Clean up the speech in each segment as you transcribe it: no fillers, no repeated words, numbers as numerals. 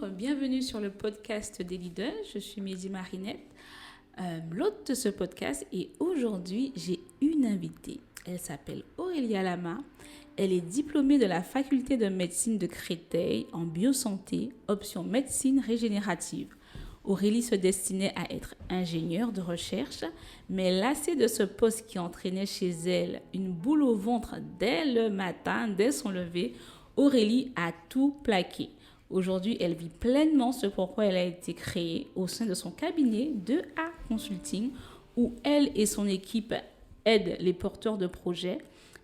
bienvenue sur le podcast des leaders. Je suis Mehdi Marinette, l'hôte de ce podcast et aujourd'hui j'ai une invitée. Elle s'appelle Aurélie Alama. Elle est diplômée de la faculté de médecine de Créteil en biosanté, option médecine régénérative. Aurélie se destinait à être ingénieure de recherche, mais lassée de ce poste qui entraînait chez elle une boule au ventre dès le matin, dès son lever, Aurélie a tout plaqué. Aujourd'hui, elle vit pleinement ce pourquoi elle a été créée au sein de son cabinet 2A Consulting, où elle et son équipe aident les porteurs de projets.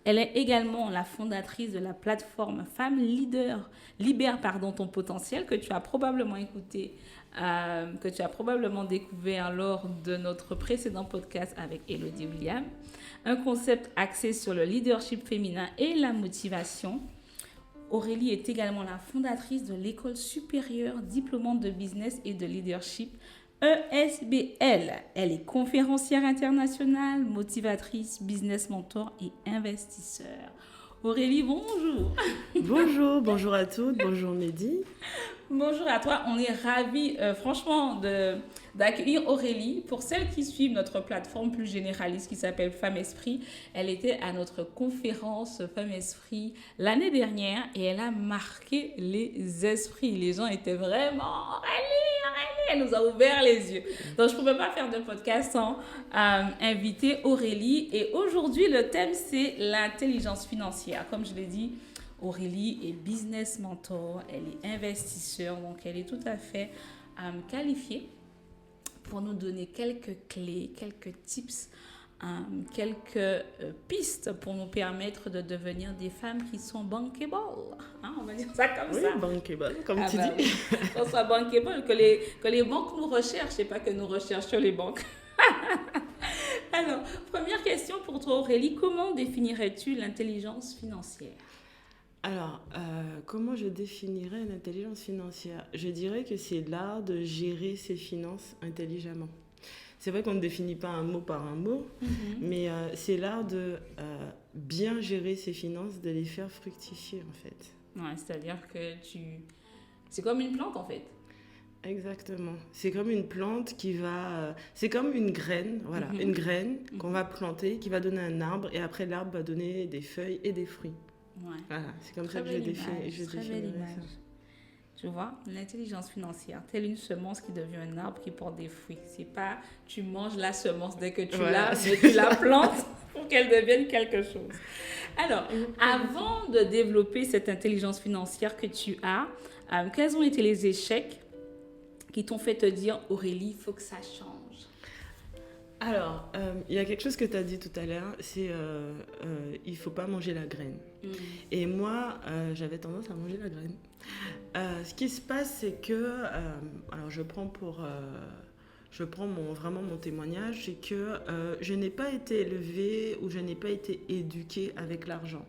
Elle est également la fondatrice de la plateforme Femmes Leader, Libère ton potentiel, que tu as probablement écouté, que tu as probablement découvert lors de notre précédent podcast avec Elodie William. Un concept axé sur le leadership féminin et la motivation. Aurélie est également la fondatrice de l'école supérieure diplômante de business et de leadership ESBL. Elle est conférencière internationale, motivatrice, business mentor et investisseur. Aurélie, bonjour. Bonjour à toutes, bonjour Mehdi. Bonjour à toi, on est ravis franchement d'accueillir Aurélie. Pour celles qui suivent notre plateforme plus généraliste qui s'appelle Femmes Esprit, elle était à notre conférence Femmes Esprit l'année dernière et elle a marqué les esprits. Les gens étaient vraiment Aurélie, elle nous a ouvert les yeux. Donc je ne pouvais pas faire de podcast sans inviter Aurélie. Et aujourd'hui, le thème c'est l'intelligence financière. Comme je l'ai dit, Aurélie est business mentor, elle est investisseur, donc elle est tout à fait qualifiée pour nous donner quelques clés, quelques tips, quelques pistes pour nous permettre de devenir des femmes qui sont bankable. Hein, on va dire ça comme ça. Oui, bankable, comme tu dis. Oui. Qu'on soit bankable, que les banques nous recherchent et pas que nous recherchions les banques. Alors, première question pour toi Aurélie, comment définirais-tu l'intelligence financière ? Alors, comment je définirais l'intelligence financière ? Je dirais que c'est l'art de gérer ses finances intelligemment. C'est vrai qu'on ne définit pas un mot par un mot, mais c'est l'art de bien gérer ses finances, de les faire fructifier en fait. Ouais, c'est-à-dire que c'est comme une plante en fait. Exactement. C'est comme une plante qui va... c'est comme une graine, voilà, une graine qu'on va planter, qui va donner un arbre, et après l'arbre va donner des feuilles et des fruits. Ouais. Voilà, c'est comme ça que je définirais ça. Tu vois, l'intelligence financière, telle une semence qui devient un arbre qui porte des fruits. C'est pas tu manges la semence dès que tu l'as, mais tu la plantes pour qu'elle devienne quelque chose. Alors, avant de développer cette intelligence financière que tu as, quels ont été les échecs qui t'ont fait te dire « Aurélie, il faut que ça change ». Alors, il y a quelque chose que tu as dit tout à l'heure, c'est il ne faut pas manger la graine. Et moi, j'avais tendance à manger la graine. Ce qui se passe, c'est que, alors je prends vraiment mon témoignage, c'est que je n'ai pas été élevée ou je n'ai pas été éduquée avec l'argent.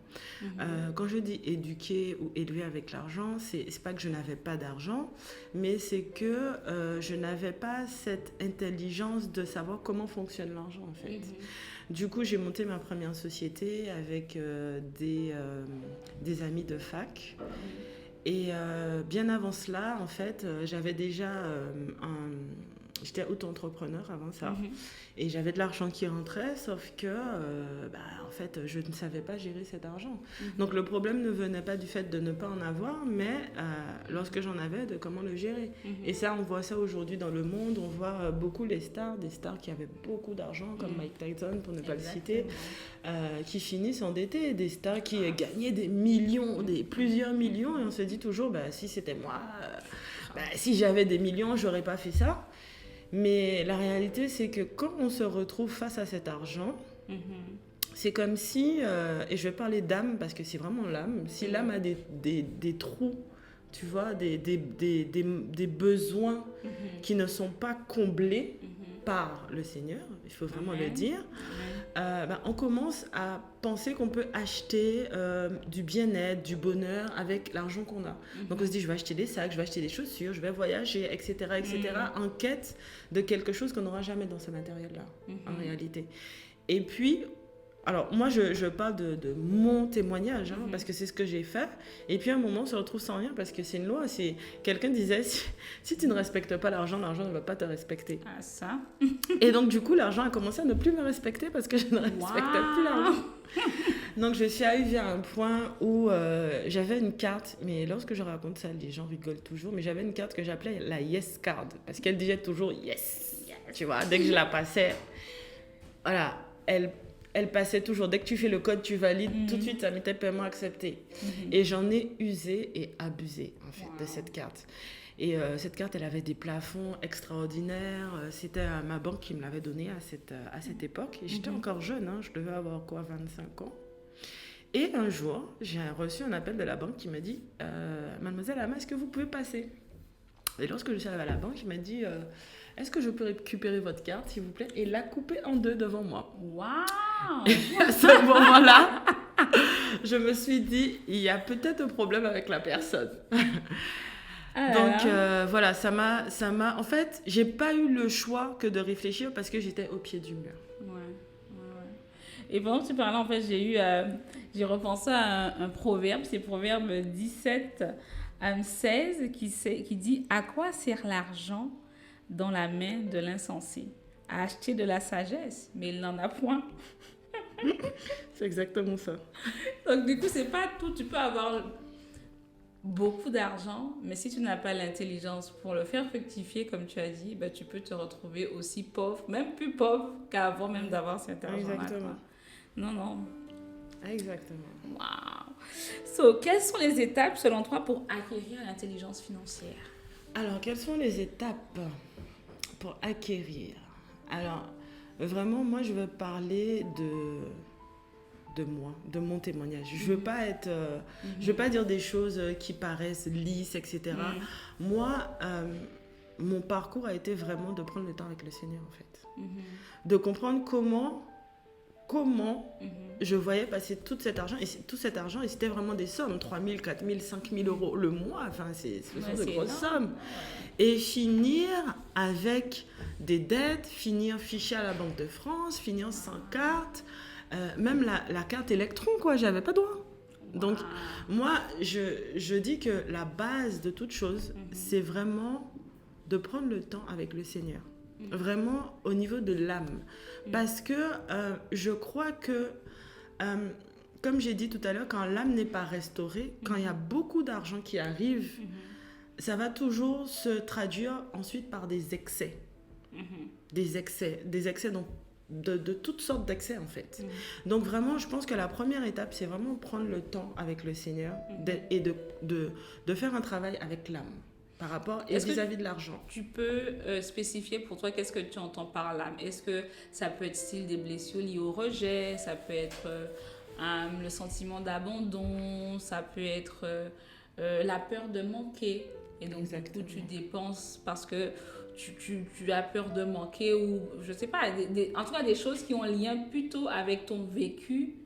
Quand je dis éduquée ou élevée avec l'argent, c'est pas que je n'avais pas d'argent, mais c'est que je n'avais pas cette intelligence de savoir comment fonctionne l'argent en fait. Du coup, j'ai monté ma première société avec des amis de fac. Et bien avant cela, en fait, j'avais déjà j'étais auto-entrepreneur avant ça. Et j'avais de l'argent qui rentrait, sauf que, en fait, je ne savais pas gérer cet argent. Donc, le problème ne venait pas du fait de ne pas en avoir, mais lorsque j'en avais, de comment le gérer. Et ça, on voit ça aujourd'hui dans le monde. On voit beaucoup des stars qui avaient beaucoup d'argent, comme Mike Tyson, pour ne pas le citer, qui finissent endettés. Des stars qui gagnaient des millions, plusieurs millions. Et on se dit toujours, si c'était moi, si j'avais des millions, j'aurais pas fait ça. Mais la réalité, c'est que quand on se retrouve face à cet argent, c'est comme si, et je vais parler d'âme parce que c'est vraiment l'âme, si l'âme a des trous, tu vois, des besoins qui ne sont pas comblés par le Seigneur, il faut vraiment le dire, on commence à penser qu'on peut acheter du bien-être, du bonheur avec l'argent qu'on a. Donc on se dit, je vais acheter des sacs, je vais acheter des chaussures, je vais voyager, etc., en quête de quelque chose qu'on n'aura jamais dans ce matériel-là, en réalité. Et puis, Alors, moi, je parle de mon témoignage, hein, parce que c'est ce que j'ai fait. Et puis, à un moment, on se retrouve sans rien, parce que c'est une loi. Quelqu'un disait, si tu ne respectes pas l'argent, l'argent ne va pas te respecter. Ah, ça. Et donc, du coup, l'argent a commencé à ne plus me respecter, parce que je ne respectais plus l'argent. Donc, je suis arrivée à un point où j'avais une carte, mais lorsque je raconte ça, les gens rigolent toujours, mais j'avais une carte que j'appelais la Yes Card, parce qu'elle disait toujours yes. Tu vois, dès que je la passais, voilà, elle passait toujours. Dès que tu fais le code, tu valides, tout de suite, ça mettait paiement accepté. Et j'en ai usé et abusé, en fait, de cette carte. Et cette carte, elle avait des plafonds extraordinaires. C'était ma banque qui me l'avait donnée à cette époque. Et j'étais encore jeune, hein, je devais avoir 25 ans. Et un jour, j'ai reçu un appel de la banque qui m'a dit « Mademoiselle Ama, est-ce que vous pouvez passer ?» Et lorsque je suis arrivée à la banque, il m'a dit est-ce que je peux récupérer votre carte, s'il vous plaît? Et l'a coupée en deux devant moi. Waouh! Et à ce moment-là, je me suis dit, il y a peut-être un problème avec la personne. Donc voilà, ça m'a... En fait, j'ai pas eu le choix que de réfléchir parce que j'étais au pied du mur. Et pendant que tu parlais, en fait, j'ai repensé à un proverbe, c'est Proverbe 17, 16, qui dit « À quoi sert l'argent dans la main de l'insensé? À acheter de la sagesse, mais il n'en a point. » C'est exactement ça. Donc, du coup, c'est pas tout. Tu peux avoir beaucoup d'argent, mais si tu n'as pas l'intelligence pour le faire fructifier, comme tu as dit, ben, tu peux te retrouver aussi pauvre, même plus pauvre qu'avant même d'avoir cet argent-là. Exactement. Non. Exactement. Wow. So, quelles sont les étapes, selon toi, pour acquérir l'intelligence financière? Alors, quelles sont les étapes pour acquérir? Alors, vraiment, moi, je veux parler de moi, de mon témoignage. Je veux pas être... je veux pas dire des choses qui paraissent lisses, etc. Moi, mon parcours a été vraiment de prendre le temps avec le Seigneur, en fait. De comprendre comment je voyais passer tout cet argent, et c'était vraiment des sommes, 3 000, 4 000, 5 000 euros le mois, enfin, ce sont de grosses sommes. Et finir avec des dettes, finir fiché à la Banque de France, finir sans carte, même la carte électron, quoi, j'avais pas droit. Donc, moi, je dis que la base de toute chose, c'est vraiment de prendre le temps avec le Seigneur. Vraiment au niveau de l'âme. Parce que je crois que, comme j'ai dit tout à l'heure, quand l'âme n'est pas restaurée, quand il y a beaucoup d'argent qui arrive, ça va toujours se traduire ensuite par des excès. Des excès donc, de toutes sortes d'excès en fait. Donc vraiment, je pense que la première étape, c'est vraiment prendre le temps avec le Seigneur et de faire un travail avec l'âme. Par rapport et vis-à-vis de l'argent. Tu peux spécifier pour toi qu'est-ce que tu entends par l'âme? Est-ce que ça peut être style des blessures liées au rejet? Ça peut être le sentiment d'abandon? Ça peut être la peur de manquer? Et donc, du coup, tu dépenses parce que tu as peur de manquer ou, je sais pas, en tout cas, des choses qui ont un lien plutôt avec ton vécu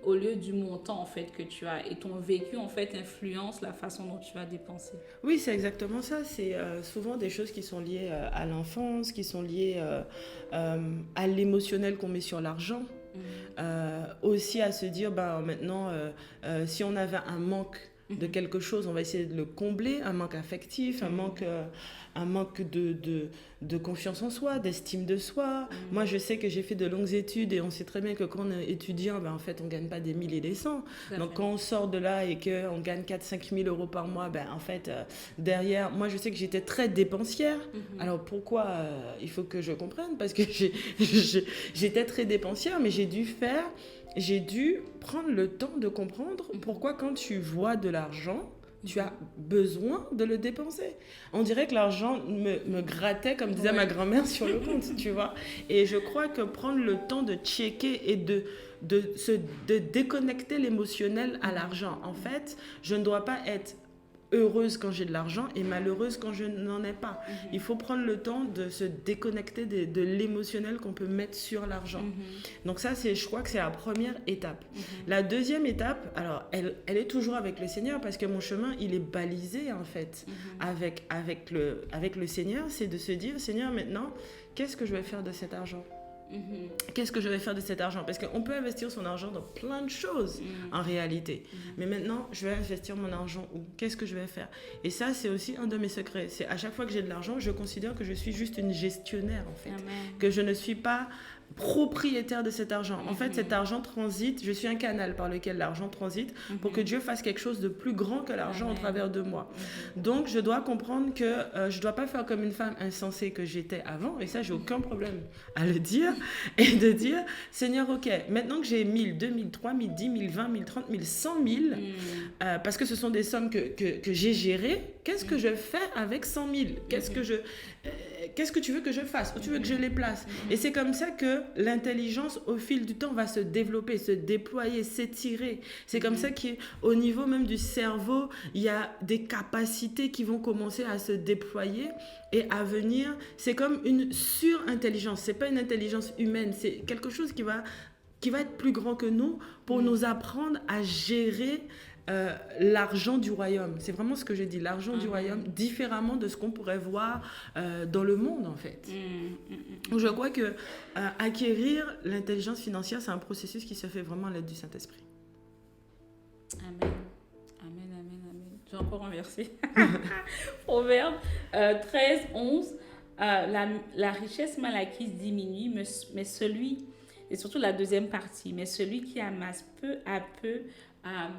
au lieu du montant en fait que tu as, et ton vécu en fait influence la façon dont tu vas dépenser. Oui, c'est exactement ça. C'est souvent des choses qui sont liées à l'enfance, qui sont liées à l'émotionnel qu'on met sur l'argent. Aussi à se dire maintenant si on avait un manque de quelque chose, on va essayer de le combler, un manque affectif, un manque de confiance en soi, d'estime de soi. Moi, je sais que j'ai fait de longues études et on sait très bien que quand on est étudiant, en fait, on ne gagne pas des 1000 et des 100. Donc, quand on sort de là et qu'on gagne 4-5 000 euros par mois, en fait, derrière, moi, je sais que j'étais très dépensière. Alors, pourquoi il faut que je comprenne? Parce que j'étais très dépensière, mais j'ai dû prendre le temps de comprendre pourquoi quand tu vois de l'argent, tu as besoin de le dépenser. On dirait que l'argent me grattait, comme disait ma grand-mère, sur le compte, tu vois. Et je crois que prendre le temps de checker et de déconnecter l'émotionnel à l'argent. En fait, je ne dois pas être heureuse quand j'ai de l'argent et malheureuse quand je n'en ai pas. Il faut prendre le temps de se déconnecter de l'émotionnel qu'on peut mettre sur l'argent. Donc ça, je crois que c'est la première étape. La deuxième étape, alors elle est toujours avec le Seigneur parce que mon chemin, il est balisé en fait avec le Seigneur. C'est de se dire, Seigneur, maintenant, qu'est-ce que je vais faire de cet argent? Qu'est-ce que je vais faire de cet argent? Parce qu'on peut investir son argent dans plein de choses en réalité. Mais maintenant, je vais investir mon argent où? Qu'est-ce que je vais faire? Et ça, c'est aussi un de mes secrets. C'est à chaque fois que j'ai de l'argent, je considère que je suis juste une gestionnaire en fait. Amen. Que je ne suis pas propriétaire de cet argent. En fait, cet argent transite, je suis un canal par lequel l'argent transite pour que Dieu fasse quelque chose de plus grand que l'argent au travers de moi. Donc, je dois comprendre que je ne dois pas faire comme une femme insensée que j'étais avant, et ça, j'ai aucun problème à le dire, et de dire, Seigneur, ok, maintenant que j'ai 1000, 2000, 3000, 10 000, 20 000, 30 000, 100 000, parce que ce sont des sommes que j'ai gérées, qu'est-ce que je fais avec 100 000? Qu'est-ce que tu veux que je fasse? Où tu veux que je les place? Et c'est comme ça que l'intelligence, au fil du temps, va se développer, se déployer, s'étirer. C'est comme ça qu'au niveau même du cerveau, il y a des capacités qui vont commencer à se déployer et à venir. C'est comme une surintelligence. C'est pas une intelligence humaine. C'est quelque chose qui va être plus grand que nous pour nous apprendre à gérer l'argent du royaume. C'est vraiment ce que je dis, l'argent du royaume, différemment de ce qu'on pourrait voir dans le monde en fait. Donc, je crois que acquérir l'intelligence financière, c'est un processus qui se fait vraiment à l'aide du Saint-Esprit. Amen. Amen, amen, amen. J'ai encore un verset. Proverbe 13, 11. La richesse mal acquise diminue, mais celui, et surtout la deuxième partie, mais celui qui amasse peu à peu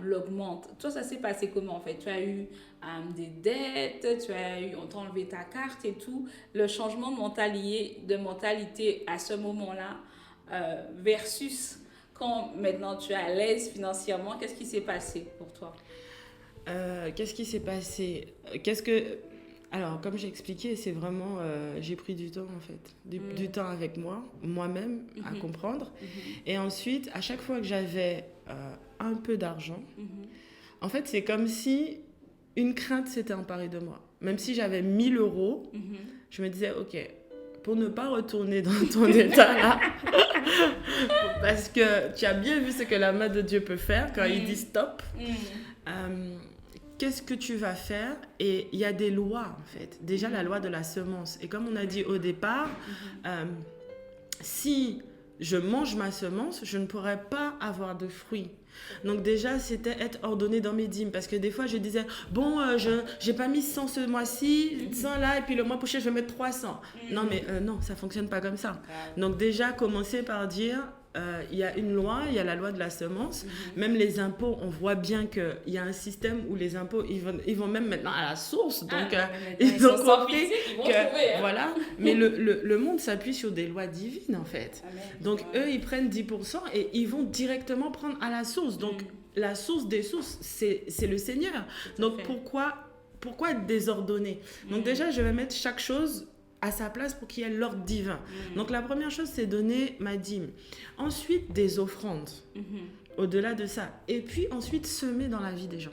l'augmente. Toi, ça s'est passé comment en fait? Tu as eu des dettes, on t'a enlevé ta carte et tout. Le changement de mentalité à ce moment-là versus quand maintenant tu es à l'aise financièrement, qu'est-ce qui s'est passé pour toi? Qu'est-ce qui s'est passé? Alors, comme j'ai expliqué, c'est vraiment, j'ai pris du temps en fait, du temps avec moi-même à comprendre. Et ensuite, à chaque fois que j'avais un peu d'argent, en fait, c'est comme si une crainte s'était emparée de moi. Même si j'avais 1000 euros, je me disais, ok, pour ne pas retourner dans ton état là, parce que tu as bien vu ce que la main de Dieu peut faire quand il dit stop. Qu'est-ce que tu vas faire? Et il y a des lois, en fait. Déjà, la loi de la semence. Et comme on a dit au départ, si je mange ma semence, je ne pourrais pas avoir de fruits. Donc déjà, c'était être ordonné dans mes dîmes. Parce que des fois, je disais, bon, je n'ai pas mis 100 ce mois-ci, 100 là, et puis le mois prochain, je vais mettre 300. Non, mais non, ça ne fonctionne pas comme ça. Donc déjà, commencer par dire... il y a une loi, il y a la loi de la semence. Même les impôts, on voit bien qu'il y a un système où les impôts, ils vont même maintenant à la source. Donc, ils ont compris que... Voilà. Mais le monde s'appuie sur des lois divines, en fait. Donc, eux, ils prennent 10% et ils vont directement prendre à la source. Donc, la source des sources, c'est le Seigneur. Donc, pourquoi être désordonné? Donc, déjà, je vais mettre chaque chose à sa place pour qu'il y ait l'ordre divin. Donc la première chose, c'est donner ma dîme. Ensuite, des offrandes. Au-delà de ça. Et puis ensuite, semer dans la vie des gens.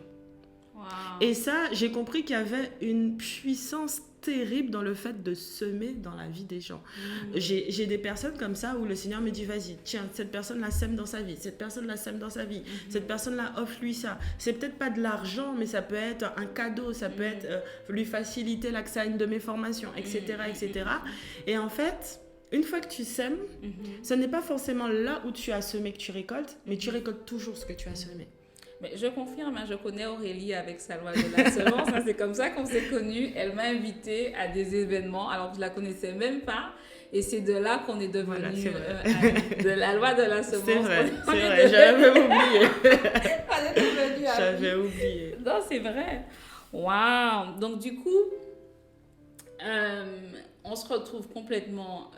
Wow. Et ça, j'ai compris qu'il y avait une puissance terrible dans le fait de semer dans la vie des gens. J'ai des personnes comme ça où le Seigneur me dit, vas-y, tiens, cette personne-là sème dans sa vie, cette personne-là sème dans sa vie, cette personne-là offre-lui ça. C'est peut-être pas de l'argent, mais ça peut être un cadeau, ça peut être lui faciliter l'accès à une de mes formations, etc., etc. Et en fait, une fois que tu sèmes, ce n'est pas forcément là où tu as semé que tu récoltes, mais tu récoltes toujours ce que tu as semé. Mais je confirme, je connais Aurélie avec sa loi de la semence. C'est comme ça qu'on s'est connus. Elle m'a invitée à des événements alors que je ne la connaissais même pas. Et c'est de là qu'on est devenu de la loi de la semence. C'est vrai, j'avais oublié. On est devenu J'avais oublié. Non, c'est vrai. Waouh! Donc, du coup, on se retrouve complètement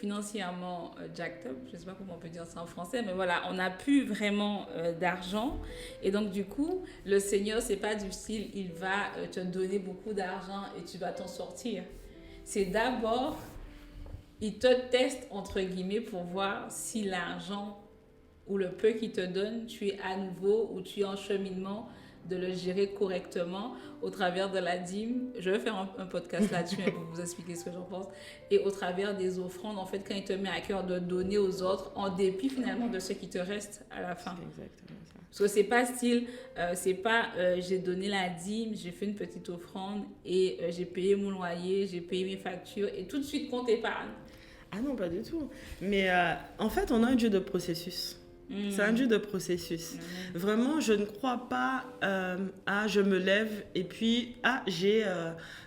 financièrement jacked up. Je ne sais pas comment on peut dire ça en français, mais voilà, on n'a plus vraiment d'argent. Et donc, du coup, le Seigneur, ce n'est pas du style, il va te donner beaucoup d'argent et tu vas t'en sortir. C'est d'abord, il te teste, entre guillemets, pour voir si l'argent ou le peu qu'il te donne, tu es à nouveau ou tu es en cheminement de le gérer correctement au travers de la dîme. Je vais faire un podcast là-dessus pour vous expliquer ce que j'en pense. Et au travers des offrandes, en fait, quand il te met à cœur de donner aux autres, en dépit finalement de ce qui te reste à la fin. C'est exactement ça. Parce que c'est pas style, c'est pas j'ai donné la dîme, j'ai fait une petite offrande et j'ai payé mon loyer, j'ai payé mes factures et tout de suite compte épargne. Ah non, pas du tout. Mais en fait, on a un Dieu de processus. C'est un Dieu de processus. Vraiment, je ne crois pas à je me lève et puis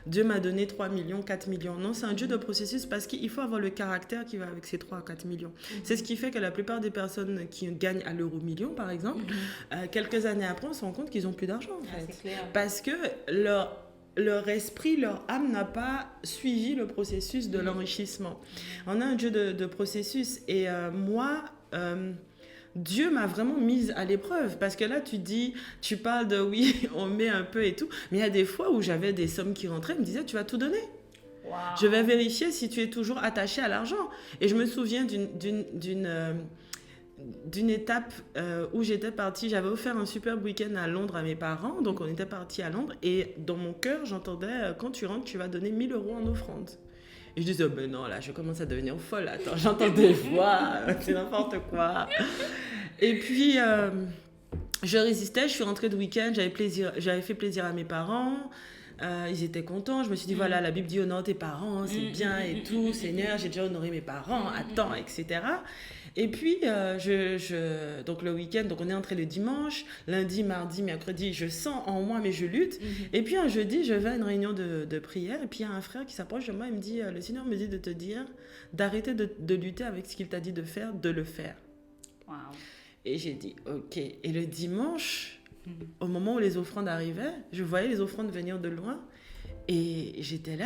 Dieu m'a donné 3 millions, 4 millions. Non, c'est un Dieu de processus parce qu'il faut avoir le caractère qui va avec ces 3 à 4 millions. C'est ce qui fait que la plupart des personnes qui gagnent à l'euro million, par exemple, quelques années après, on se rend compte qu'ils n'ont plus d'argent, en fait. C'est clair. Parce que leur esprit, leur âme n'a pas suivi le processus de l'enrichissement. On a un Dieu de processus. Et moi... Dieu m'a vraiment mise à l'épreuve parce que là tu parles de oui, on met un peu et tout, mais il y a des fois où j'avais des sommes qui rentraient, ils me disaient tu vas tout donner. Wow. Je vais vérifier si tu es toujours attaché à l'argent. Et je me souviens d'une étape où j'étais partie, j'avais offert un superbe week-end à Londres à mes parents, donc on était partis à Londres et dans mon cœur j'entendais quand tu rentres tu vas donner 1 000 € en offrande. Et je disais, oh ben non, là, je commence à devenir folle. Attends, j'entends des voix, c'est n'importe quoi. Et puis, je résistais, je suis rentrée de week-end, j'avais fait plaisir à mes parents. Ils étaient contents. Je me suis dit, voilà, la Bible dit, honore tes parents, c'est bien et tout. Seigneur, j'ai déjà honoré mes parents, attends, etc. Et puis, donc le week-end, donc on est entré le dimanche, lundi, mardi, mercredi, je sens en moi, mais je lutte. Et puis un jeudi, je vais à une réunion de prière, et puis il y a un frère qui s'approche de moi, il me dit, le Seigneur me dit de te dire d'arrêter de lutter avec ce qu'il t'a dit de faire, de le faire. Wow. Et j'ai dit, ok. Et le dimanche, au moment où les offrandes arrivaient, je voyais les offrandes venir de loin, et j'étais là,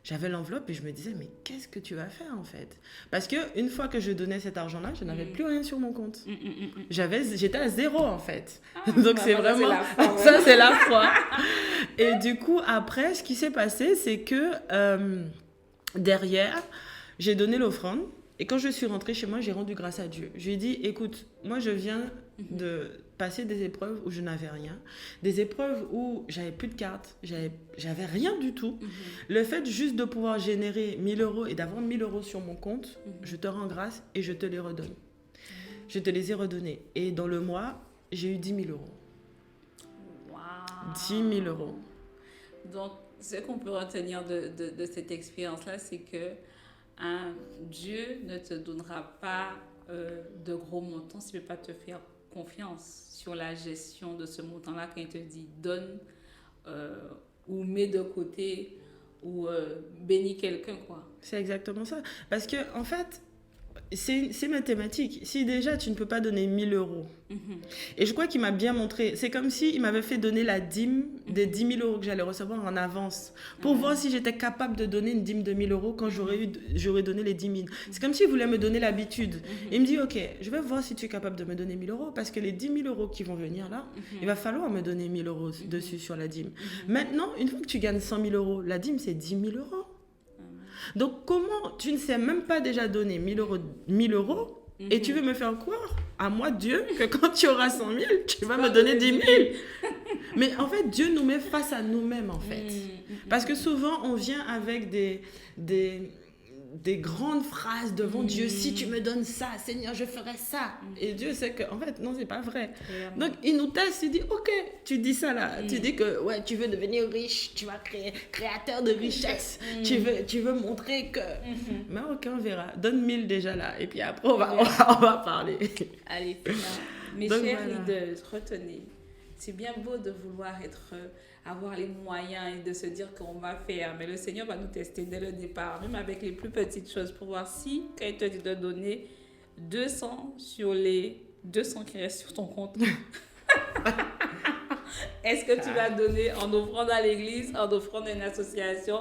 j'avais l'enveloppe et je me disais, mais qu'est-ce que tu vas faire en fait? Parce qu'une fois que je donnais cet argent-là, je n'avais plus rien sur mon compte. J'étais à 0 en fait. Donc c'est vraiment... Ça, c'est la foi. Et du coup, après, ce qui s'est passé, c'est que derrière, j'ai donné l'offrande. Et quand je suis rentrée chez moi, j'ai rendu grâce à Dieu. Je lui ai dit, écoute, moi je viens de passer des épreuves où je n'avais rien, des épreuves où j'avais plus de cartes, j'avais rien du tout. Le fait juste de pouvoir générer 1 000 € et d'avoir 1 000 € sur mon compte, je te rends grâce et je te les redonne. Je te les ai redonnés. Et dans le mois, j'ai eu 10 000 €. Wow. 10 000 €. Donc, ce qu'on peut retenir de cette expérience-là, c'est que Dieu ne te donnera pas de gros montants s'il ne peut pas te faire confiance sur la gestion de ce montant-là quand il te dit donne ou mets de côté ou bénis quelqu'un, quoi. C'est exactement ça. Parce que, en fait, c'est mathématique. Si déjà tu ne peux pas donner 1 000 €, et je crois qu'il m'a bien montré, c'est comme s'il m'avait fait donner la dîme des 10 000 € que j'allais recevoir en avance pour voir si j'étais capable de donner une dîme de 1 000 € quand j'aurais donné les 10 000. C'est comme s'il voulait me donner l'habitude. Il me dit, ok, je vais voir si tu es capable de me donner 1 000 € parce que les 10 000 € qui vont venir là, il va falloir me donner 1 000 € dessus sur la dîme. Maintenant, une fois que tu gagnes 100 000 €, la dîme c'est 10 000 €. Donc, comment tu ne sais même pas déjà donner 1 000 € et tu veux me faire croire à moi, Dieu, que quand tu auras 100 000, tu vas me donner 10 000. Mais en fait, Dieu nous met face à nous-mêmes, en fait. Parce que souvent, on vient avec des grandes phrases devant Dieu. Si tu me donnes ça, Seigneur, je ferai ça. Et Dieu sait que, en fait, non, c'est pas vrai. Donc, il nous teste, il dit, ok, tu dis ça là. Tu dis que, ouais, tu veux devenir riche, tu vas créateur de richesse. Tu veux montrer que... Mais ok, on verra. Donne 1000 déjà là. Et puis après, on va parler. Allez, mes Donc, chers voilà. leaders, retenez. C'est bien beau de vouloir avoir les moyens et de se dire qu'on va faire. Mais le Seigneur va nous tester dès le départ, même avec les plus petites choses, pour voir si, quand il te dit de donner 200 sur les 200 qui restent sur ton compte, est-ce que tu vas donner en offrande à l'église, en offrande à une association,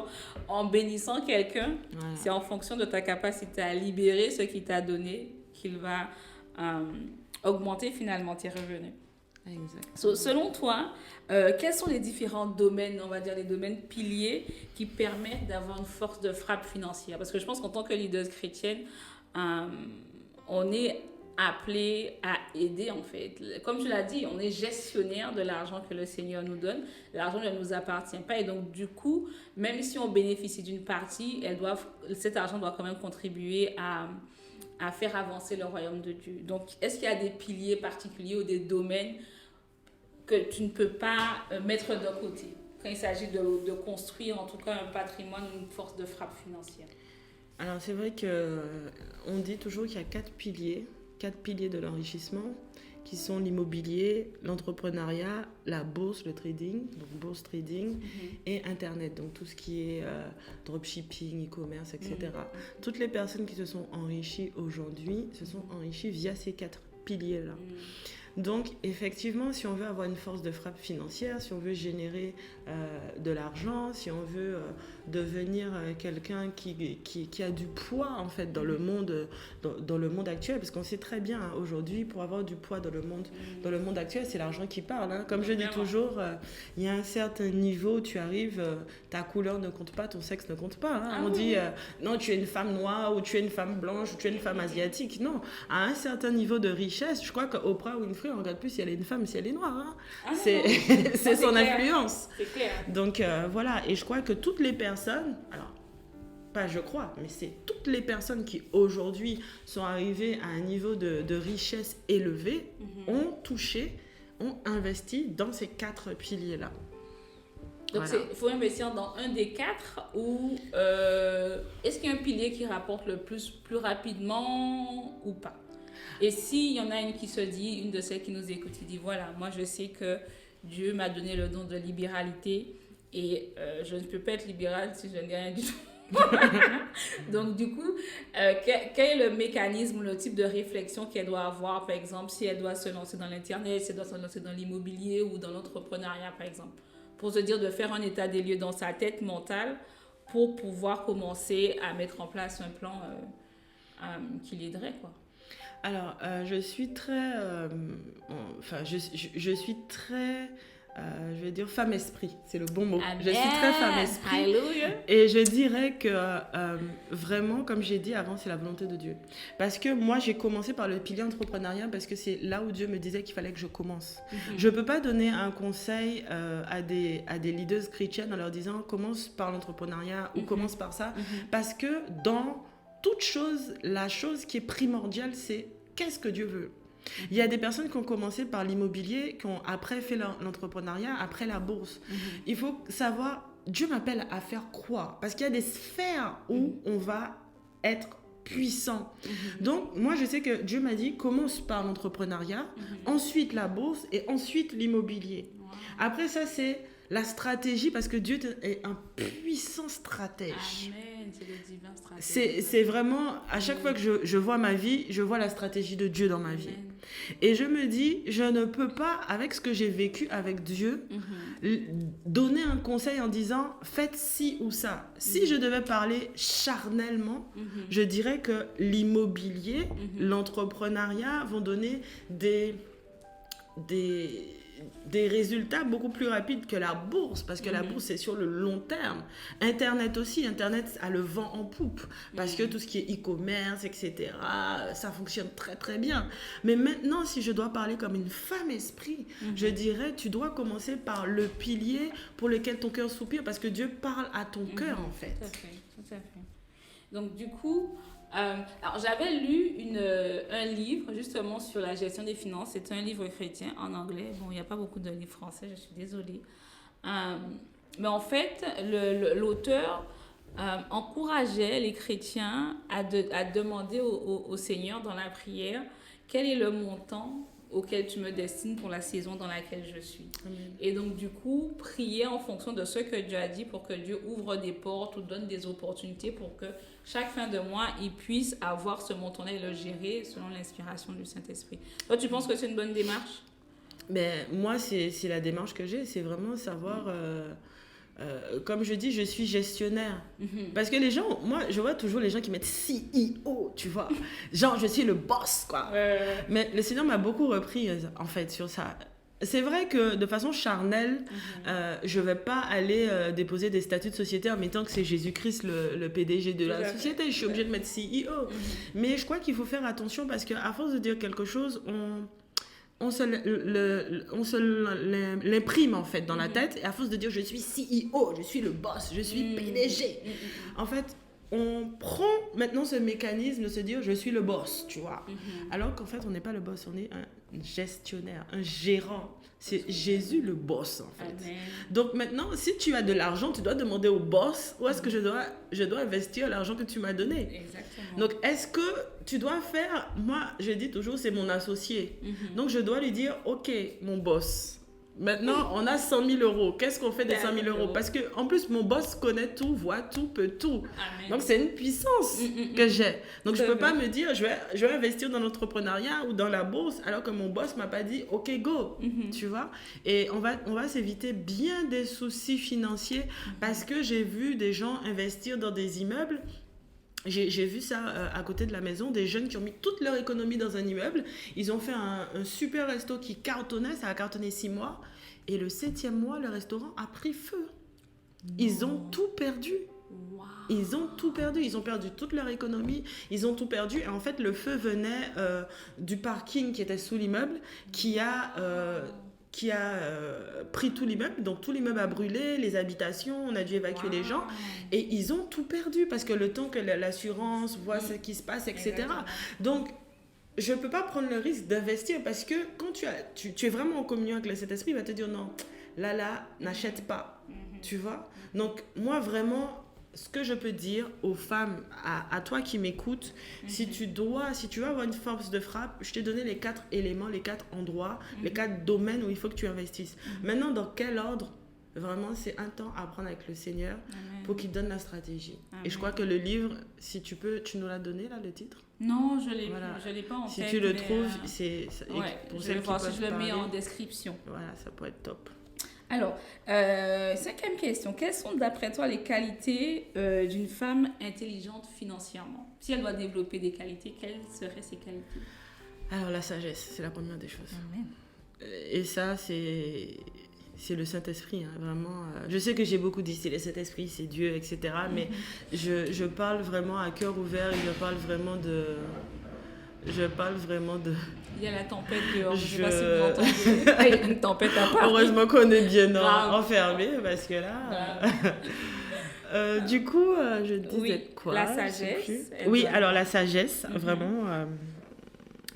en bénissant quelqu'un? Voilà. C'est en fonction de ta capacité à libérer ce qu'il t'a donné qu'il va augmenter finalement tes revenus. Exact. Selon toi, quels sont les différents domaines, on va dire les domaines piliers qui permettent d'avoir une force de frappe financière? Parce que je pense qu'en tant que leader chrétienne, on est appelé à aider en fait. Comme tu l'as dit, on est gestionnaire de l'argent que le Seigneur nous donne. L'argent ne nous appartient pas et donc du coup, même si on bénéficie d'une partie, cet argent doit quand même contribuer à faire avancer le royaume de Dieu. Donc, est-ce qu'il y a des piliers particuliers ou des domaines que tu ne peux pas mettre de côté quand il s'agit de construire en tout cas un patrimoine, une force de frappe financière? Alors, c'est vrai qu'on dit toujours qu'il y a 4 piliers de l'enrichissement, qui sont l'immobilier, l'entrepreneuriat, la bourse, le trading, donc bourse trading, et Internet, donc tout ce qui est dropshipping, e-commerce, etc. Toutes les personnes qui se sont enrichies aujourd'hui se sont enrichies via ces 4 piliers-là. Donc, effectivement, si on veut avoir une force de frappe financière, si on veut générer de l'argent, si on veut devenir quelqu'un qui a du poids, en fait, dans le monde actuel, parce qu'on sait très bien, hein, aujourd'hui, pour avoir du poids dans le monde actuel, c'est l'argent qui parle. Hein. Comme je dis toujours, il y a un certain niveau où tu arrives, ta couleur ne compte pas, ton sexe ne compte pas. Hein. On dit, non, tu es une femme noire, ou tu es une femme blanche, ou tu es une femme asiatique. Non, à un certain niveau de richesse, je crois qu'Oprah Winfrey, on regarde plus si elle est une femme, si elle est noire. Hein. C'est son influence. C'est clair. Donc voilà, et je crois que toutes les personnes, alors pas je crois, mais c'est toutes les personnes qui aujourd'hui sont arrivées à un niveau de richesse élevé, ont investi dans ces 4 piliers-là. Donc, il faut investir dans un des 4 ou est-ce qu'il y a un pilier qui rapporte le plus rapidement ou pas? Et s'il y en a une qui se dit, une de celles qui nous écoute, qui dit voilà, moi je sais que Dieu m'a donné le don de libéralité et je ne peux pas être libérale si je ne dis rien du tout. Donc du coup, quel est le mécanisme, le type de réflexion qu'elle doit avoir, par exemple, si elle doit se lancer dans l'internet, si elle doit se lancer dans l'immobilier ou dans l'entrepreneuriat, par exemple, pour se dire de faire un état des lieux dans sa tête mentale pour pouvoir commencer à mettre en place un plan qui l'aiderait, quoi. Alors, je suis très... je suis très... je vais dire femme esprit, c'est le bon mot. Amen. Je suis très femme esprit. Alléluia. Et je dirais que vraiment, comme j'ai dit avant, c'est la volonté de Dieu. Parce que moi, j'ai commencé par le pilier entrepreneuriat parce que c'est là où Dieu me disait qu'il fallait que je commence. Je ne peux pas donner un conseil à des leaders chrétiennes en leur disant commence par l'entrepreneuriat ou commence par ça. Parce que dans toute chose, la chose qui est primordiale, c'est qu'est-ce que Dieu veut. Il y a des personnes qui ont commencé par l'immobilier, qui ont après fait l'entrepreneuriat, après la bourse. Il faut savoir, Dieu m'appelle à faire quoi? Parce qu'il y a des sphères où on va être puissant. Donc, moi, je sais que Dieu m'a dit, commence par l'entrepreneuriat, ensuite la bourse et ensuite l'immobilier. Après ça, c'est la stratégie, parce que Dieu est un puissant stratège. Amen, c'est le divin stratège. C'est vraiment, à chaque fois que je vois ma vie, je vois la stratégie de Dieu dans ma vie. Et je me dis, je ne peux pas, avec ce que j'ai vécu avec Dieu, donner un conseil en disant, faites ci ou ça. Si je devais parler charnellement, je dirais que l'immobilier, l'entrepreneuriat vont donner des résultats beaucoup plus rapides que la bourse, parce que la bourse, c'est sur le long terme. Internet aussi, Internet a le vent en poupe, parce que tout ce qui est e-commerce, etc., ça fonctionne très, très bien. Mais maintenant, si je dois parler comme une femme esprit, je dirais, tu dois commencer par le pilier pour lequel ton cœur soupire, parce que Dieu parle à ton cœur, en fait. Tout à fait. Donc, du coup... alors, j'avais lu un livre justement sur la gestion des finances. C'est un livre chrétien en anglais. Bon, il n'y a pas beaucoup de livres français, je suis désolée. Mais en fait, l'auteur encourageait les chrétiens à demander au Seigneur dans la prière quel est le montant auquel tu me destines pour la saison dans laquelle je suis. Amen. Et donc, du coup, prier en fonction de ce que Dieu a dit pour que Dieu ouvre des portes ou donne des opportunités pour que chaque fin de mois, il puisse avoir ce montant-là et le gérer selon l'inspiration du Saint-Esprit. Toi, tu penses que c'est une bonne démarche? Ben, moi, c'est la démarche que j'ai. C'est vraiment savoir... comme je dis, je suis gestionnaire. Parce que les gens, moi, je vois toujours les gens qui mettent CEO, tu vois. Genre, je suis le boss, quoi. Mais le Seigneur m'a beaucoup repris, en fait, sur ça. C'est vrai que de façon charnelle, je ne vais pas aller déposer des statuts de société en mettant que c'est Jésus-Christ le PDG de la société. Je suis obligée de mettre CEO. Mais je crois qu'il faut faire attention parce qu'à force de dire quelque chose, on se l'imprime en fait dans la tête, et à force de dire je suis CEO, je suis le boss, je suis PDG, en fait on prend maintenant ce mécanisme de se dire je suis le boss, tu vois, alors qu'en fait on n'est pas le boss, on est gestionnaire, un gérant. C'est Jésus le boss, en fait. Amen. Donc maintenant, si tu as de l'argent, tu dois demander au boss où est-ce que je dois investir l'argent que tu m'as donné. Exactement. Donc, est-ce que tu dois faire... Moi, je dis toujours, c'est mon associé. Donc, je dois lui dire, OK, mon boss... Maintenant, on a 100 000 euros. Qu'est-ce qu'on fait des 100 000 euros? Parce qu'en plus, mon boss connaît tout, voit tout, peut tout. Amen. Donc, c'est une puissance que j'ai. Donc, je ne peux pas Amen. me dire, je vais investir dans l'entrepreneuriat ou dans la bourse alors que mon boss ne m'a pas dit, OK, go. Tu vois? Et on va s'éviter bien des soucis financiers parce que j'ai vu des gens investir dans des immeubles. J'ai vu ça à côté de la maison, des jeunes qui ont mis toute leur économie dans un immeuble. Ils ont fait un super resto qui cartonnait, ça a cartonné 6 mois. Et le 7e mois, le restaurant a pris feu. Ils ont tout perdu. Wow. Ils ont tout perdu. Ils ont perdu toute leur économie. Ils ont tout perdu. Et en fait, le feu venait du parking qui était sous l'immeuble, qui a pris tout l'immeuble. Donc, tout l'immeuble a brûlé, les habitations, on a dû évacuer les gens. Et ils ont tout perdu parce que le temps que l'assurance voit ce qui se passe, etc. Exactement. Donc, je ne peux pas prendre le risque d'investir parce que quand tu es vraiment en communion avec le Saint-Esprit, il va te dire non, là, n'achète pas. Tu vois? Donc, moi, vraiment... Ce que je peux dire aux femmes, à toi qui m'écoutes, si tu veux avoir une force de frappe, je t'ai donné les 4 éléments, les 4 endroits, les 4 domaines où il faut que tu investisses. Maintenant, dans quel ordre? Vraiment, c'est un temps à prendre avec le Seigneur pour qu'il donne la stratégie. Et je crois que le livre, si tu peux, tu nous l'as donné là, le titre? Non, je l'ai pas en tête. Si tu le trouves, c'est pour celles qui peuvent je le mets en description. Voilà, ça peut être top. Alors, 5e question. Quelles sont d'après toi les qualités d'une femme intelligente financièrement? Si elle doit développer des qualités, quelles seraient ces qualités? Alors, la sagesse, c'est la première des choses. Amen. Et ça, c'est le Saint-Esprit, hein, vraiment. Je sais que j'ai beaucoup dit, c'est le Saint-Esprit, c'est Dieu, etc. Mais je parle vraiment à cœur ouvert et je parle vraiment de... Il y a la tempête dehors, je ne sais pas si vous entendez. Il y a une tempête à Paris. Heureusement qu'on est bien enfermé parce que là... du coup, je disais quoi? La sagesse. Oui, alors la sagesse, vraiment,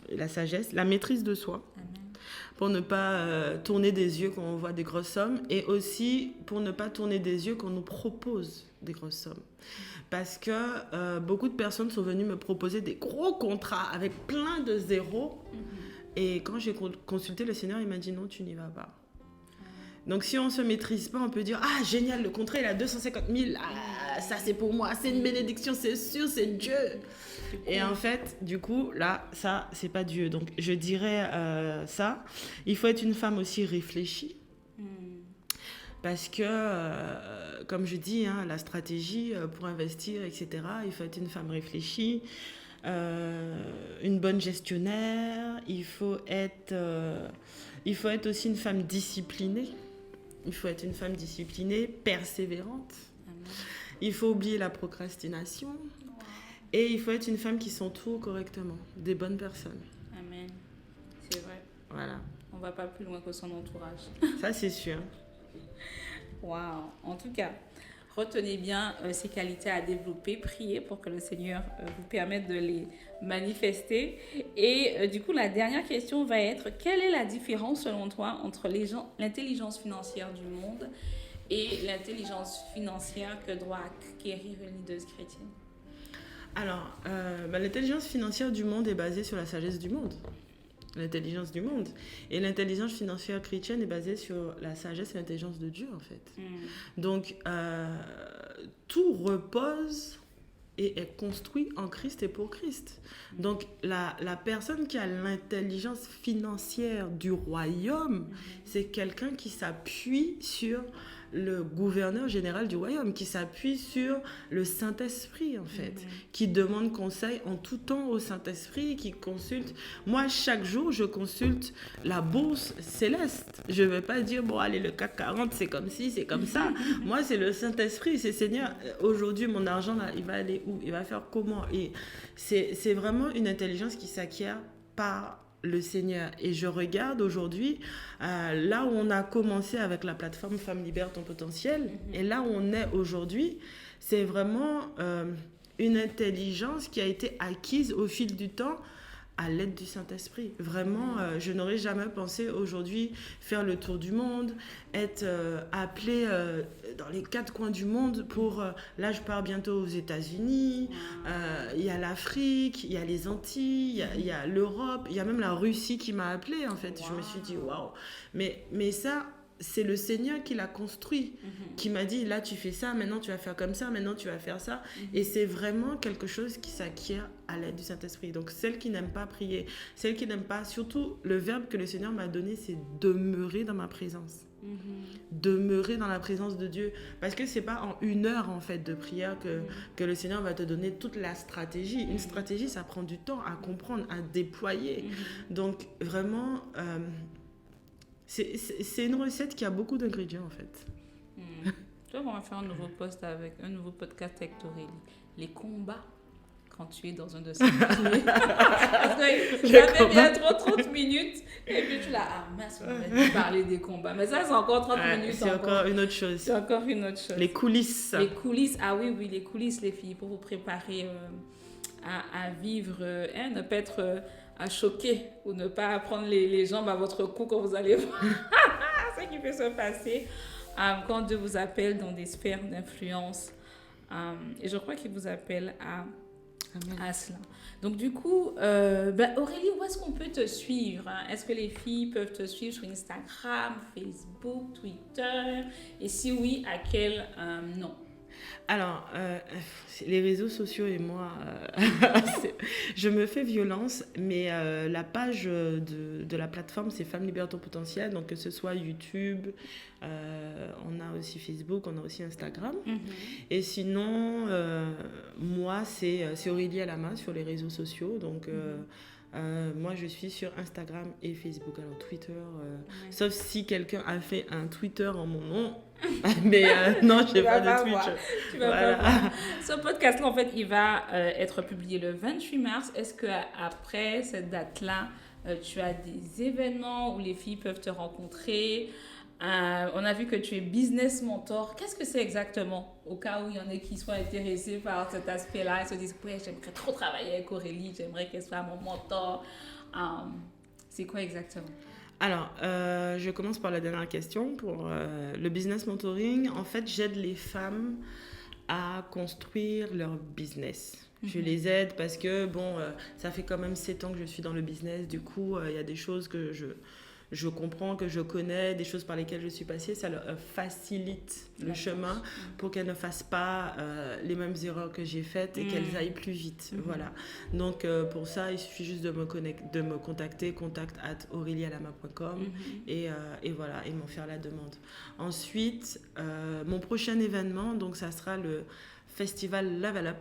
la sagesse, la maîtrise de soi. Pour ne pas tourner des yeux quand on voit des grosses sommes et aussi pour ne pas tourner des yeux quand on nous propose des grosses sommes. Parce que beaucoup de personnes sont venues me proposer des gros contrats avec plein de zéros. Et quand j'ai consulté le Seigneur, il m'a dit non, tu n'y vas pas. Donc si on ne se maîtrise pas, on peut dire « Ah, génial, le contrat il est à 250 000, ah, ça c'est pour moi, c'est une bénédiction, c'est sûr, c'est Dieu !» Et en fait, du coup, là, ça, c'est pas Dieu. Donc je dirais ça. Il faut être une femme aussi réfléchie. Parce que, comme je dis, hein, la stratégie pour investir, etc., il faut être une femme réfléchie, une bonne gestionnaire, il faut être aussi une femme disciplinée. Il faut être une femme disciplinée, persévérante. Il faut oublier la procrastination. Et il faut être une femme qui s'entoure correctement, des bonnes personnes. Amen. C'est vrai. Voilà. On ne va pas plus loin que son entourage. Ça, c'est sûr. Waouh. En tout cas, retenez bien ces qualités à développer. Priez pour que le Seigneur vous permette de les manifester. Et du coup, la dernière question va être, quelle est la différence selon toi entre l'intelligence financière du monde et l'intelligence financière que doit acquérir une leaduse chrétienne? Alors, l'intelligence financière du monde est basée sur la sagesse du monde. L'intelligence du monde. Et l'intelligence financière chrétienne est basée sur la sagesse et l'intelligence de Dieu, en fait. Donc, tout repose et est construit en Christ et pour Christ. Donc, la personne qui a l'intelligence financière du royaume, c'est quelqu'un qui s'appuie sur le gouverneur général du royaume, qui s'appuie sur le Saint-Esprit, en fait, qui demande conseil en tout temps au Saint-Esprit, qui consulte. Moi, chaque jour, je consulte la bourse céleste. Je ne vais pas dire, bon, allez, le CAC 40, c'est comme ci, c'est comme ça. Moi, c'est le Saint-Esprit, c'est Seigneur, aujourd'hui, mon argent, là, il va aller où? Il va faire comment? Et c'est vraiment une intelligence qui s'acquiert par le Seigneur. Et je regarde aujourd'hui là où on a commencé avec la plateforme Femmes Libère ton potentiel et là où on est aujourd'hui, c'est vraiment une intelligence qui a été acquise au fil du temps à l'aide du Saint-Esprit. Vraiment, je n'aurais jamais pensé aujourd'hui faire le tour du monde, être appelée dans les 4 coins du monde pour... là, je pars bientôt aux États-Unis, il y a l'Afrique, il y a les Antilles, il y a l'Europe, il y a même la Russie qui m'a appelée, en fait. Je me suis dit, waouh. Mais ça... c'est le Seigneur qui l'a construit, qui m'a dit, là tu fais ça, maintenant tu vas faire comme ça, maintenant tu vas faire ça. Et c'est vraiment quelque chose qui s'acquiert à l'aide du Saint-Esprit. Donc celle qui n'aime pas prier, celle qui n'aime pas, surtout le verbe que le Seigneur m'a donné, c'est demeurer dans ma présence. Demeurer dans la présence de Dieu. Parce que c'est pas en 1 heure en fait de prière que le Seigneur va te donner toute la stratégie. Une stratégie, ça prend du temps à comprendre, à déployer. Donc vraiment... c'est une recette qui a beaucoup d'ingrédients en fait. Tu vois, on va faire un nouveau podcast avec Aurélie. Les combats quand tu es dans un de ces prières. Parce que j'avais bientôt 30 minutes et puis tu l'as mince, on va parler des combats. Mais ça, c'est encore 30 minutes. C'est encore une autre chose. C'est encore une autre chose. Les coulisses. Les coulisses, ah oui, les coulisses, les filles, pour vous préparer à vivre, ne pas être... à choquer ou ne pas prendre les jambes à votre cou quand vous allez voir ce qui peut se passer quand Dieu vous appelle dans des sphères d'influence. Et je crois qu'il vous appelle à cela. Donc du coup, Aurélie, où est-ce qu'on peut te suivre? Est-ce que les filles peuvent te suivre sur Instagram, Facebook, Twitter? Et si oui, à quel nom? Alors, les réseaux sociaux et moi, je me fais violence, mais la page de la plateforme, c'est Femmes Libère ton potentiel. Donc, que ce soit YouTube, on a aussi Facebook, on a aussi Instagram. Et sinon, moi, c'est Aurélie Alama sur les réseaux sociaux. Donc, moi, je suis sur Instagram et Facebook. Alors, Twitter, sauf si quelqu'un a fait un Twitter en mon nom. Mais non, je n'ai pas de Twitch. Tu vas pas voir. Ce podcast-là, en fait, il va être publié le 28 mars. Est-ce qu'après cette date-là, tu as des événements où les filles peuvent te rencontrer? On a vu que tu es business mentor. Qu'est-ce que c'est exactement? Au cas où il y en a qui soient intéressés par cet aspect-là et se disent, ouais, j'aimerais trop travailler avec Aurélie, j'aimerais qu'elle soit mon mentor. C'est quoi exactement? Alors, je commence par la dernière question. Pour le business mentoring, en fait, j'aide les femmes à construire leur business. Je les aide parce que, ça fait quand même 7 ans que je suis dans le business. Du coup, il y a des choses que je comprends, que je connais, des choses par lesquelles je suis passée. Ça leur facilite le chemin pour qu'elles ne fassent pas les mêmes erreurs que j'ai faites et qu'elles aillent plus vite. Voilà. Donc, pour ça, il suffit juste de me contacter, contact@aurelialama.com et voilà, et m'en faire la demande. Ensuite, mon prochain événement, donc ça sera le festival Level Up,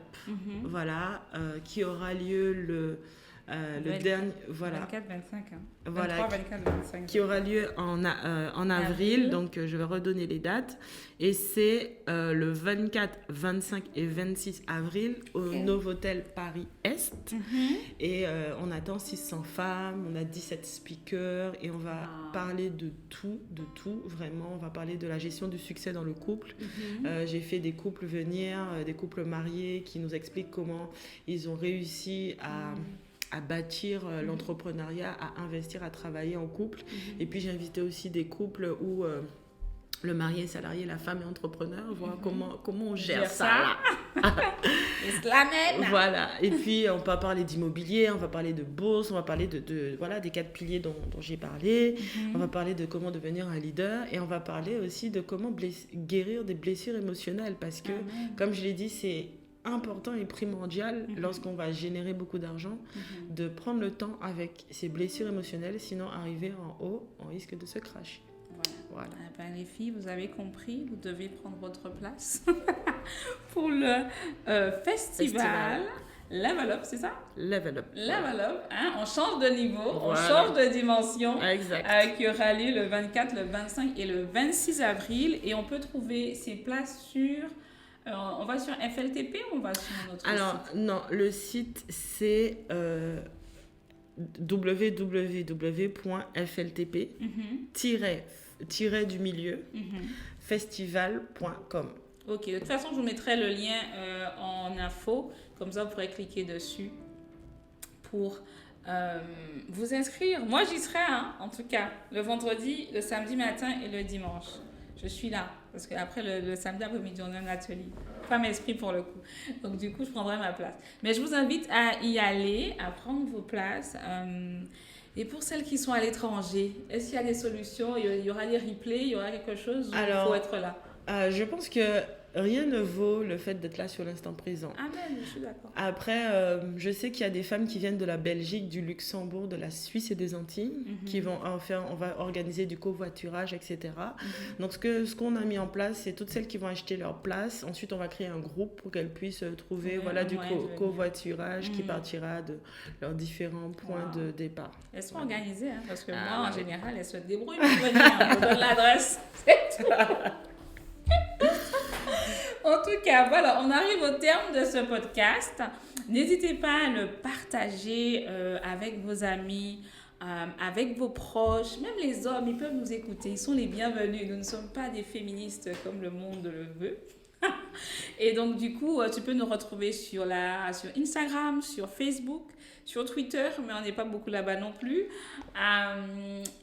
voilà, qui aura lieu le dernier, voilà, 24-25, voilà, 23-24-25, qui aura lieu en avril, donc je vais redonner les dates, et c'est le 24, 25 et 26 avril au Novotel Paris Est, et on attend 600 femmes, on a 17 speakers, et on va parler de tout, vraiment, on va parler de la gestion du succès dans le couple. J'ai fait des couples venir, des couples mariés qui nous expliquent comment ils ont réussi à bâtir l'entrepreneuriat, à investir, à travailler en couple. Et puis j'ai invité aussi des couples où le mari est salarié, la femme est entrepreneur, voir comment on gère ça. Voilà. Et puis on va parler d'immobilier, on va parler de bourse, on va parler voilà, des 4 piliers dont j'ai parlé. On va parler de comment devenir un leader, et on va parler aussi de comment guérir des blessures émotionnelles, parce que comme je l'ai dit, c'est important et primordial lorsqu'on va générer beaucoup d'argent de prendre le temps avec ses blessures émotionnelles, sinon arriver en haut, on risque de se cracher. Voilà. Les filles, vous avez compris, vous devez prendre votre place pour le festival Level Up, c'est ça? Level Up. Level Up, on change de niveau, on change de dimension. Exact. Qui aura lieu le 24, le 25 et le 26 avril, et on peut trouver ces places sur... on va sur FLTP ou on va sur notre site? Alors, non, le site, c'est www.fltp-festival.com. Ok, de toute façon, je vous mettrai le lien en info. Comme ça, vous pourrez cliquer dessus pour vous inscrire. Moi, j'y serai, hein, en tout cas, le vendredi, le samedi matin et le dimanche. Je suis là, parce qu'après, le samedi après-midi, on a un atelier. Femme esprit pour le coup. Donc, du coup, je prendrai ma place. Mais je vous invite à y aller, à prendre vos places. Et pour celles qui sont à l'étranger, est-ce qu'il y a des solutions? Il y aura des replays, il y aura quelque chose où il faut être là? Je pense que rien ne vaut le fait d'être là sur l'instant présent. Amen, je suis d'accord. Après, je sais qu'il y a des femmes qui viennent de la Belgique, du Luxembourg, de la Suisse et des Antilles, qui vont on va organiser du covoiturage, etc. Donc, ce qu'on a mis en place, c'est toutes celles qui vont acheter leur place. Ensuite, on va créer un groupe pour qu'elles puissent trouver du covoiturage qui partira de leurs différents points de départ. Elles sont organisées, hein, parce que moi, en général, elles se débrouillent pour venir. On me donne l'adresse, c'est tout. En tout cas, voilà, on arrive au terme de ce podcast. N'hésitez pas à le partager avec vos amis, avec vos proches. Même les hommes, ils peuvent nous écouter. Ils sont les bienvenus. Nous ne sommes pas des féministes comme le monde le veut. Et donc, du coup, tu peux nous retrouver sur Instagram, sur Facebook, sur Twitter, mais on n'est pas beaucoup là-bas non plus.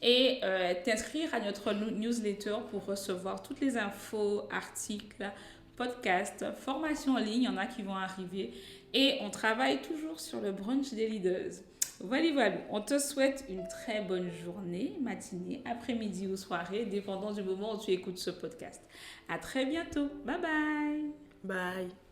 Et t'inscrire à notre newsletter pour recevoir toutes les infos, articles, podcasts, formations en ligne. Il y en a qui vont arriver. Et on travaille toujours sur le brunch des leaders. Voilà. On te souhaite une très bonne journée, matinée, après-midi ou soirée, dépendant du moment où tu écoutes ce podcast. À très bientôt. Bye bye. Bye.